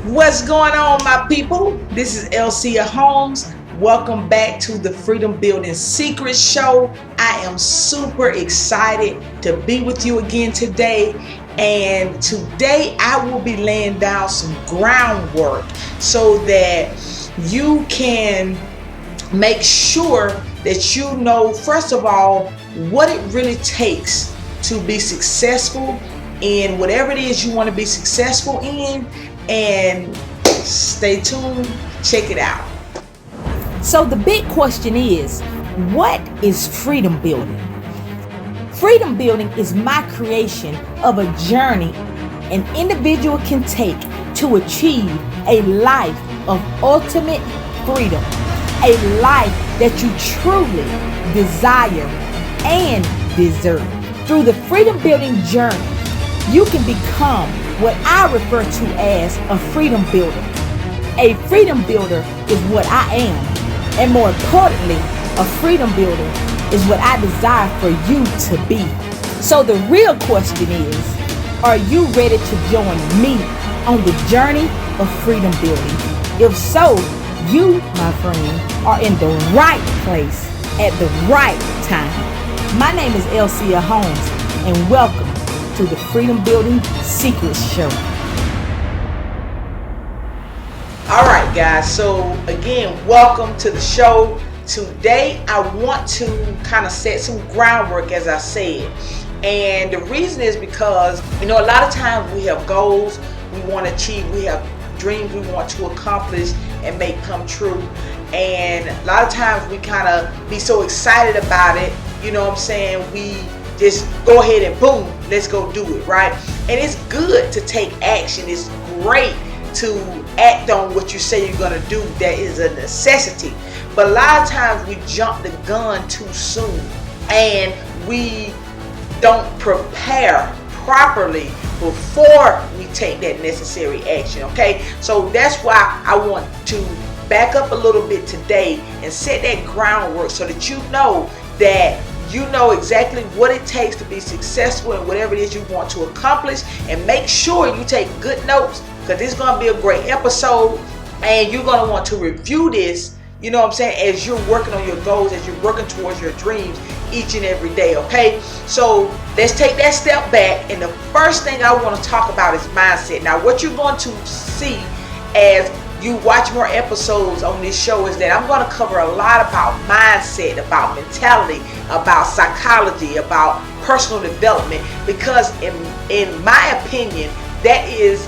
What's going on, my people? This is Elcia Holmes. Welcome back to the Freedom Building Secrets Show. I am super excited to be with you again today. And today I will be laying down some groundwork so that you can make sure that you know, first of all, what it really takes to be successful in whatever it is you want to be successful in. And stay tuned, check it out. So the big question is, what is freedom building? Freedom building is my creation of a journey an individual can take to achieve a life of ultimate freedom, a life that you truly desire and deserve. Through the freedom building journey, you can become what I refer to as a freedom builder. A freedom builder is what I am, and more importantly, a freedom builder is what I desire for you to be. So the real question is, are you ready to join me on the journey of freedom building? If so, you, my friend, are in the right place at the right time. My name is Elcia Holmes, and welcome to the Freedom Building Secrets Show. All right, guys. So again, welcome to the show. Today, I want to kind of set some groundwork, as I said. And the reason is because, a lot of times we have goals we want to achieve. We have dreams we want to accomplish and make come true. And a lot of times we kind of be so excited about it. You know what I'm saying? We just go ahead and boom, let's go do it, right? And it's good to take action. It's great to act on what you say you're going to do. That is a necessity. But a lot of times we jump the gun too soon and we don't prepare properly before we take that necessary action, okay? So that's why I want to back up a little bit today and set that groundwork so that you know exactly what it takes to be successful in whatever it is you want to accomplish. And make sure you take good notes, because this is going to be a great episode and you're going to want to review this, as you're working on your goals, as you're working towards your dreams each and every day, okay? So let's take that step back, and the first thing I want to talk about is mindset. Now, what you're going to see as you watch more episodes on this show is that I'm going to cover a lot about mindset, about mentality, about psychology, about personal development, because in my opinion, that is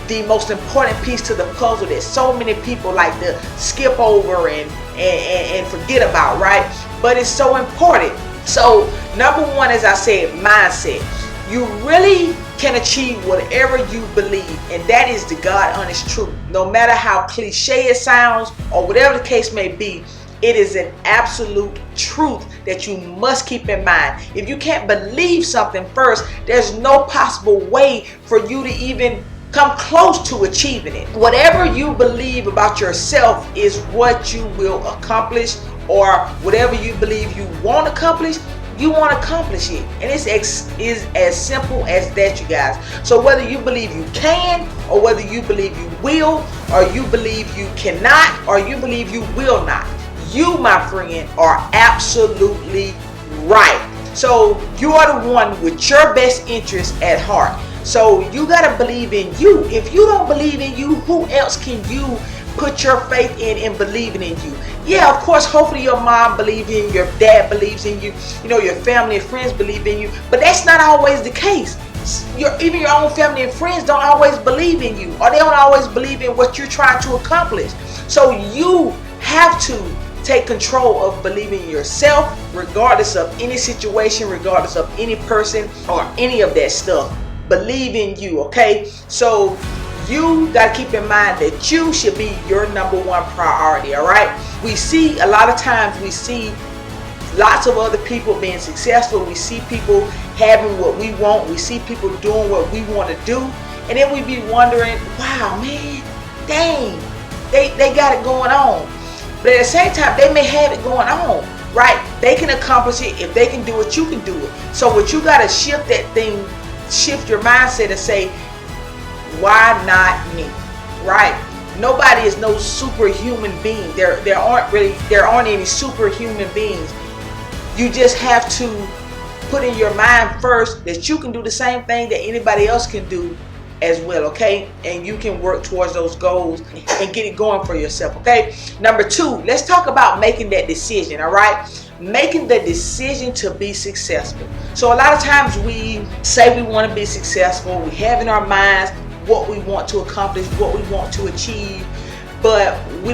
the most important piece to the puzzle that so many people like to skip over and forget about, right? But it's so important. So number one, as I said, mindset. You really can achieve whatever you believe, and that is the God honest truth. No matter how cliche it sounds or whatever the case may be, it is an absolute truth that you must keep in mind. If you can't believe something first, there's no possible way for you to even come close to achieving it. Whatever you believe about yourself is what you will accomplish, or whatever you believe you want to accomplish, you want to accomplish it. And it's as simple as that, you guys. So whether you believe you can, or whether you believe you will, or you believe you cannot, or you believe you will not, you, my friend, are absolutely right. So you are the one with your best interest at heart. So you got to believe in you. If you don't believe in you, who else can you put your faith in believing in you? Yeah, of course, hopefully your mom believes in you, your dad believes in you, your family and friends believe in you, but that's not always the case. Even your own family and friends don't always believe in you, or they don't always believe in what you're trying to accomplish. So you have to take control of believing in yourself, regardless of any situation, regardless of any person or any of that stuff. Believe in you, okay? So you got to keep in mind that you should be your number one priority, all right? A lot of times we see lots of other people being successful. We see people having what we want. We see people doing what we want to do. And then we be wondering, wow, man, dang, they got it going on. But at the same time, they may have it going on, right? They can accomplish it. If they can do it, you can do it. So what you got to shift your mindset and say, why not me? right? Nobody is no superhuman being. There aren't any superhuman beings. You just have to put in your mind first that you can do the same thing that anybody else can do as well, okay? And you can work towards those goals and get it going for yourself, okay? Number 2, let's talk about making that decision, all right? Making the decision to be successful. So a lot of times we say we want to be successful. We have in our minds what we want to accomplish, what we want to achieve, but we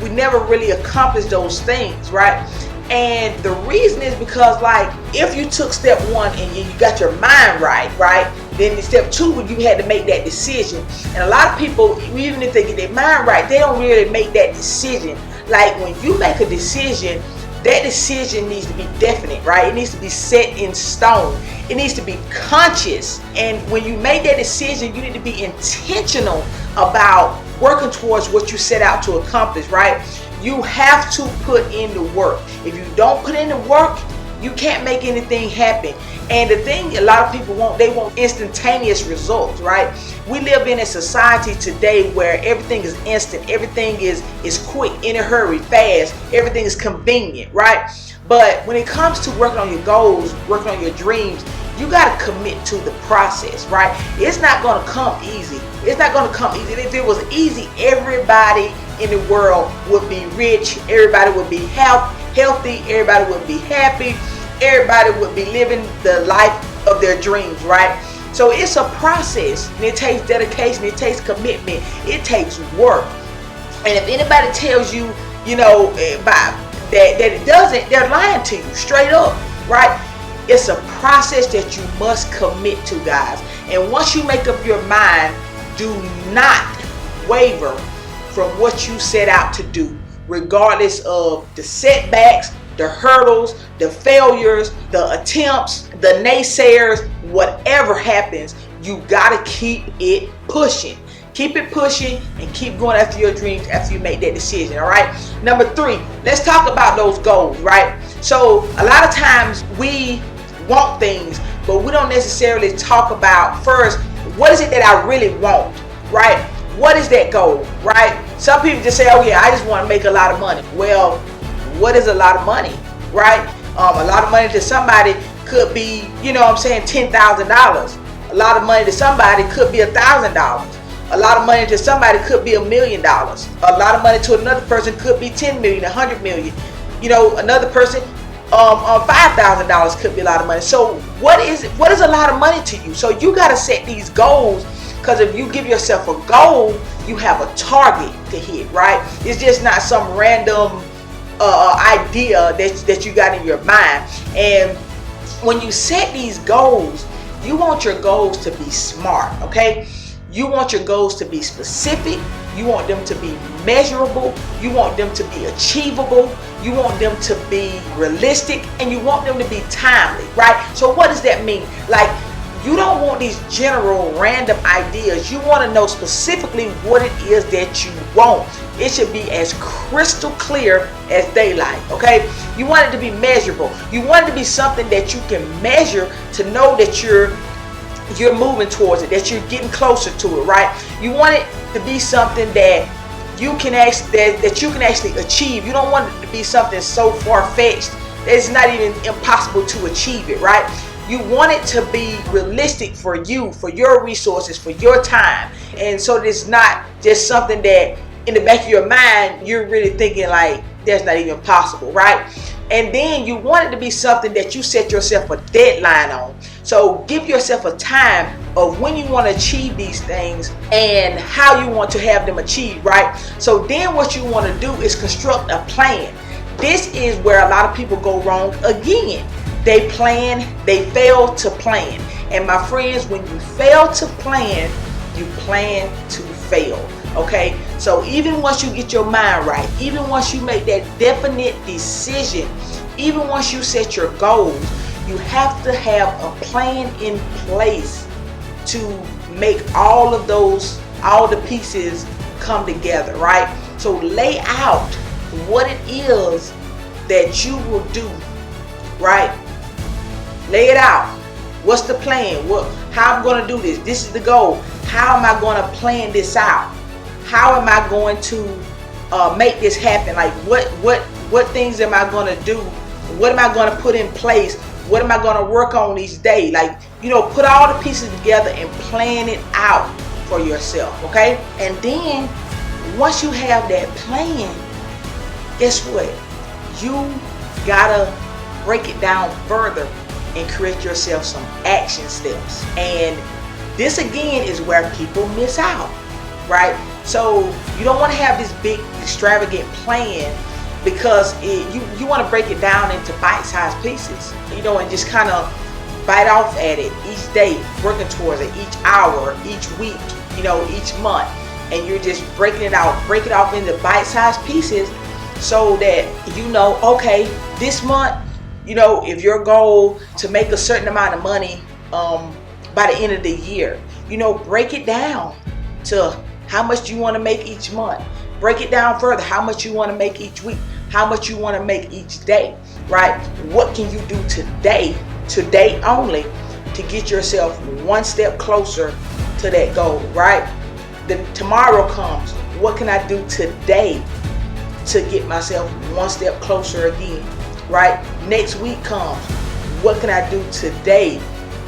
never really accomplish those things, right? And the reason is because, like, if you took step 1 and you got your mind right, then in step 2 you had to make that decision. And a lot of people, even if they get their mind right, they don't really make that decision. Like, when you make a decision, that decision needs to be definite, right? It needs to be set in stone. It needs to be conscious. And when you make that decision, you need to be intentional about working towards what you set out to accomplish, right? You have to put in the work. If you don't put in the work, you can't make anything happen. And the thing a lot of people want, they want instantaneous results, right? We live in a society today where everything is instant, everything is quick, in a hurry, fast, everything is convenient, right? But when it comes to working on your goals, working on your dreams, you got to commit to the process, right? It's not going to come easy. It's not going to come easy. If it was easy, everybody in the world would be rich, everybody would be healthy, everybody would be happy, everybody would be living the life of their dreams, right? So it's a process, and it takes dedication, it takes commitment, it takes work. And if anybody tells you, that it doesn't, they're lying to you straight up, right? It's a process that you must commit to, guys. And once you make up your mind, do not waver from what you set out to do, regardless of the setbacks, the hurdles, the failures, the attempts, the naysayers, whatever happens, you gotta keep it pushing. Keep it pushing and keep going after your dreams after you make that decision, all right? Number 3, let's talk about those goals, right? So a lot of times we want things, but we don't necessarily talk about first, what is it that I really want, right? What is that goal, right? Some people just say, oh yeah, I just want to make a lot of money. Well, what is a lot of money, right? A lot of money to somebody could be, $10,000. A lot of money to somebody could be $1,000. A lot of money to somebody could be $1 million. A lot of money to another person could be 10 million, 100 million. Another person, $5,000 could be a lot of money. So what is a lot of money to you? So you got to set these goals, because if you give yourself a goal, you have a target to hit, right? It's just not some random idea that you got in your mind. And when you set these goals, you want your goals to be smart, okay? You want your goals to be specific. You want them to be measurable. You want them to be achievable. You want them to be realistic, and you want them to be timely, right? So what does that mean? Like, you don't want these general random ideas. You want to know specifically what it is that you want. It should be as crystal clear as daylight, okay? You want it to be measurable. You want it to be something that you can measure to know that you're moving towards it, that you're getting closer to it, right? You want it to be something that you can actually achieve. You don't want it to be something so far-fetched that it's not even impossible to achieve it, right? You want it to be realistic for you, for your resources, for your time. And so it's not just something that in the back of your mind, you're really thinking like, that's not even possible, right? And then you want it to be something that you set yourself a deadline on. So give yourself a time of when you want to achieve these things and how you want to have them achieved, right? So then what you want to do is construct a plan. This is where a lot of people go wrong again. They plan, they fail to plan. And my friends, when you fail to plan, you plan to fail. Okay, so even once you get your mind right, even once you make that definite decision, even once you set your goals, you have to have a plan in place to make all the pieces come together, right? So lay out what it is that you will do, right? Lay it out. What's the plan? How I'm going to do this? This is the goal. How am I going to plan this out? How am I going to make this happen? Like what things am I going to do? What am I going to put in place? What am I going to work on each day? Like, put all the pieces together and plan it out for yourself, okay? And then once you have that plan, guess what? You gotta break it down further and create yourself some action steps. And this again is where people miss out, right? So you don't want to have this big extravagant plan, because you want to break it down into bite-sized pieces, and just kind of bite off at it each day, working towards it each hour, each week, each month. And you're just break it off into bite-sized pieces, so that okay, this month, if your goal to make a certain amount of money by the end of the year, break it down to how much you want to make each month. Break it down further, how much you want to make each week, how much you want to make each day, right? What can you do today only, to get yourself one step closer to that goal, right? Tomorrow comes, what can I do today to get myself one step closer again, right? Next week comes, what can I do today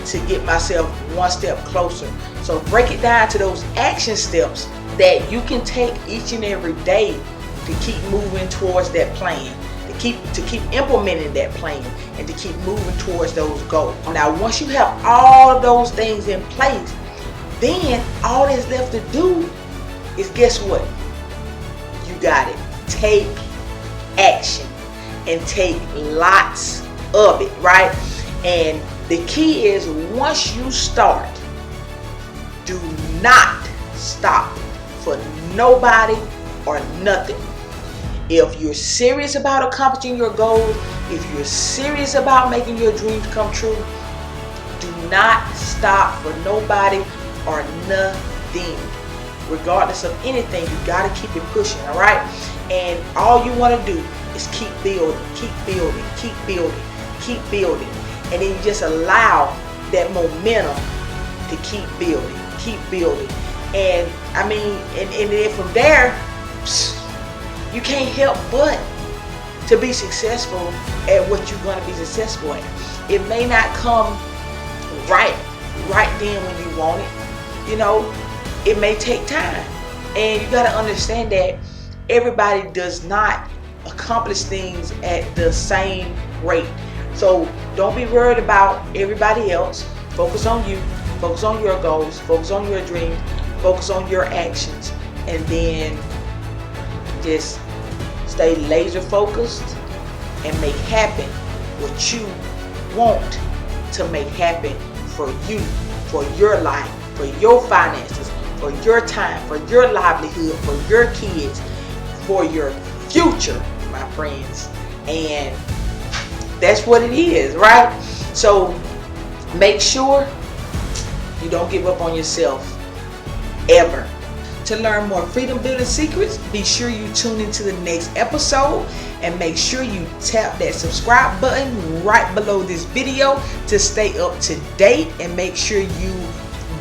to get myself one step closer? So break it down to those action steps that you can take each and every day to keep moving towards that plan, to keep implementing that plan, and to keep moving towards those goals. Now, once you have all of those things in place, then all that's left to do is, guess what? You got it. Take action, and take lots of it, right? And the key is, once you start, do not stop for nobody or nothing. If you're serious about accomplishing your goals, if you're serious about making your dreams come true, do not stop for nobody or nothing. Regardless of anything, you got to keep it pushing, all right? And all you want to do is keep building, keep building, keep building, keep building. And then you just allow that momentum to keep building, keep building. And then from there, you can't help but to be successful at what you're going to be successful at. It may not come right then when you want it. It may take time. And you got to understand that everybody does not accomplish things at the same rate. So don't be worried about everybody else. Focus on you. Focus on your goals. Focus on your dreams. Focus on your actions. And then just stay laser focused and make happen what you want to make happen for you, for your life, for your finances, for your time, for your livelihood, for your kids, for your future, my friends. And that's what it is, right? So make sure you don't give up on yourself ever. To learn more freedom building secrets, be sure you tune into the next episode, and make sure you tap that subscribe button right below this video to stay up to date, and make sure you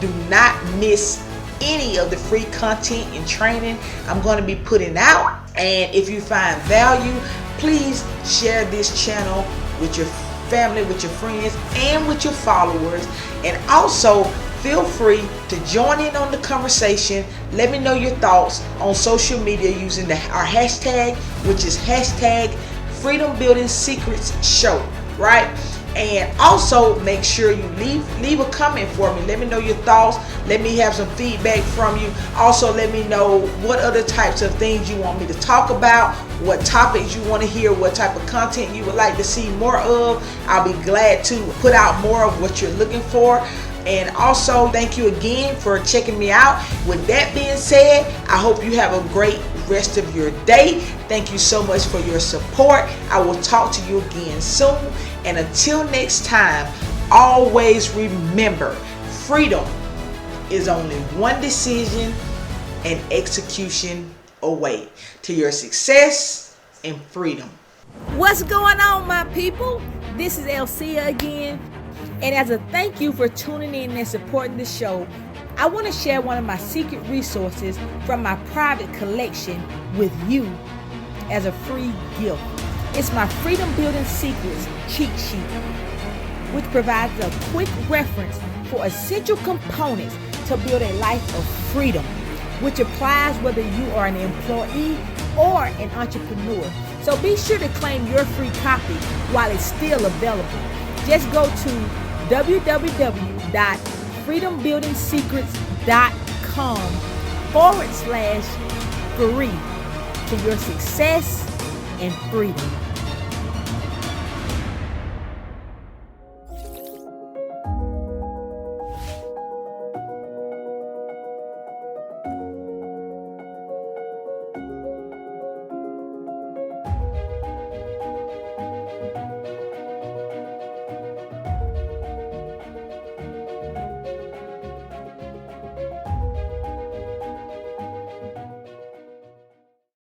do not miss any of the free content and training I'm going to be putting out. And if you find value, please share this channel with your family, with your friends, and with your followers. And also feel free to join in on the conversation. Let me know your thoughts on social media using our hashtag, which is hashtag Freedom Building Secrets Show, right? And also make sure you leave a comment for me. Let me know your thoughts. Let me have some feedback from you. Also, let me know what other types of things you want me to talk about, what topics you want to hear, what type of content you would like to see more of. I'll be glad to put out more of what you're looking for. And also, thank you again for checking me out. With that being said, I hope you have a great rest of your day. Thank you so much for your support. I will talk to you again soon. And until next time, always remember, freedom is only one decision and execution away to your success and freedom. What's going on, my people? This is Elcia again. And as a thank you for tuning in and supporting the show, I want to share one of my secret resources from my private collection with you as a free gift. It's my Freedom Building Secrets cheat sheet, which provides a quick reference for essential components to build a life of freedom, which applies whether you are an employee or an entrepreneur. So be sure to claim your free copy while it's still available. Just go to www.freedombuildingsecrets.com/free to your success and freedom.